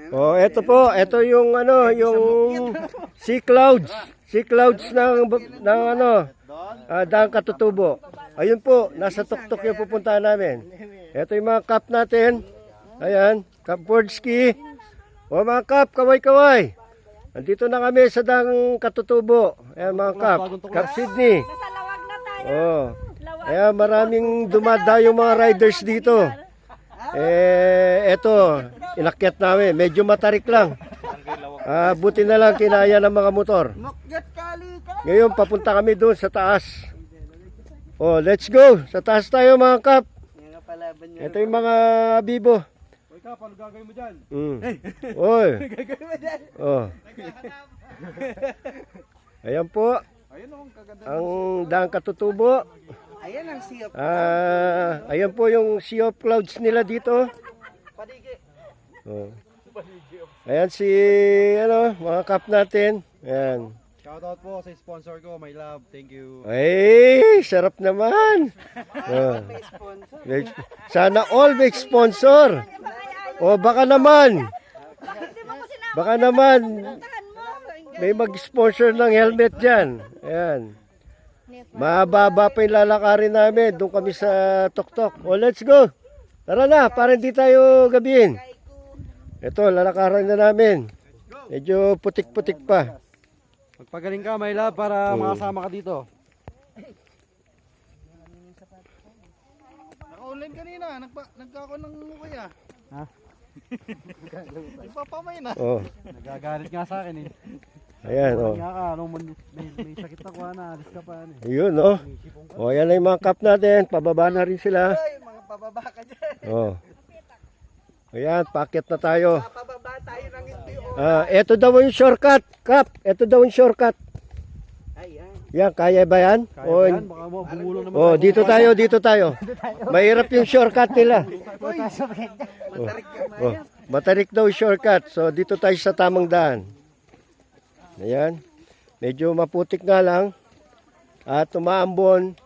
Oh, ito po, ito yung ano, yung sea clouds. Sea clouds ng ano, Daang Katutubo. Ayun po, nasa tuktok yung pupuntahan namin. Ito yung mga cup natin. Ayan, Cup Board Ski. O mga cup, kaway-kaway. Andito na kami sa Daang Katutubo. Ayan mga cup, Cup Sydney. Nasa lawag na tayo. Oh. Ayan, maraming dumadayo mga riders dito. Eto, inakyat namin. Medyo matarik lang. Buti na lang kinaya ng mga motor. Ngayon, papunta kami doon sa taas. Oh, let's go. Sa taas tayo mga kap. Ito yung mga bibo. Oy kap, ano gagawin mo dyan? Oy. Oh. Ayan po. Ang Daang Katutubo. Ayan ang sea of Ayan po yung Sea of Clouds nila dito. Padigi. Oh. Ayan si ano, mga kap natin. Ayan. Shoutout po sa sponsor ko, my love. Thank you. Ay, sarap naman. Oh. May sponsor. Sana all may sponsor. O baka naman. Baka naman may mag-sponsor ng helmet dyan. Ayan. Mababa pa yung lalakarin namin. Doon kami sa tuktok. O let's go. Tara na, para hindi tayo gabihin. Ito, lalakaran na namin. Medyo putik-putik pa. Magpagaling ka, my love, para makasama ka dito. Naka-online kanina, nagkako ng kuya. Ha? Ipapamay na. Oh. Nagagalit nga sa akin eh. Ayan, oh. Nga ka, nung may sakit ako na, alis ka pa. Yun, oh. O, yan na yung mga cup natin. Pababa na rin sila. Ay, mga pababa ka dyan. Oh. Ayan, packet na tayo. Pababa tayo ng hindi. Ito daw yung shortcut. Cup, ito daw yung shortcut. Ayan. Yan, kaya ba yan? Kaya ba yan? Baka mo, bumulong naman. Oh, dito tayo, dito tayo. Mahirap yung shortcut nila. Oh, matarik daw yung shortcut. So, dito tayo sa tamang daan. Ayan. Medyo maputik nga lang. At umaambon.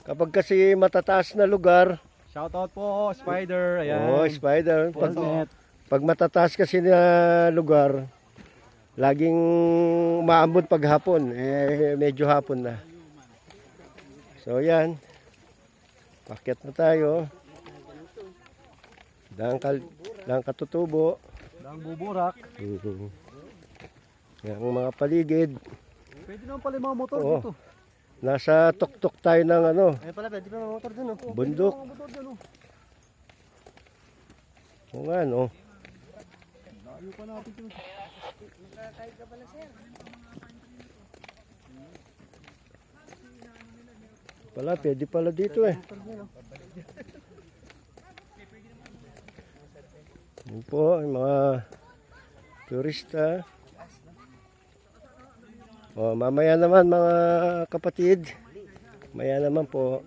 Kapag kasi matataas na lugar. Shoutout po, Spider. Ayan. Oh, Spider. Net. Pag matataas kasi na lugar, laging umaambon pag hapon. Medyo hapon na. So, yan. Paket na tayo. Daang Katutubo. Daang Buburak. Yan ang mga paligid. Pwede naman pala yung mga motor Oo. dito. Nasa tuktok tayo ng ano, Ay pala, pwede pa mga motor dun. Oh. bundok. Mga motor dun. Oh. O nga, no? Layo pa natin dun. Wala, pwede pala dito eh. Yan po, yung mga turista. O, mamaya naman mga kapatid. Mamaya naman po.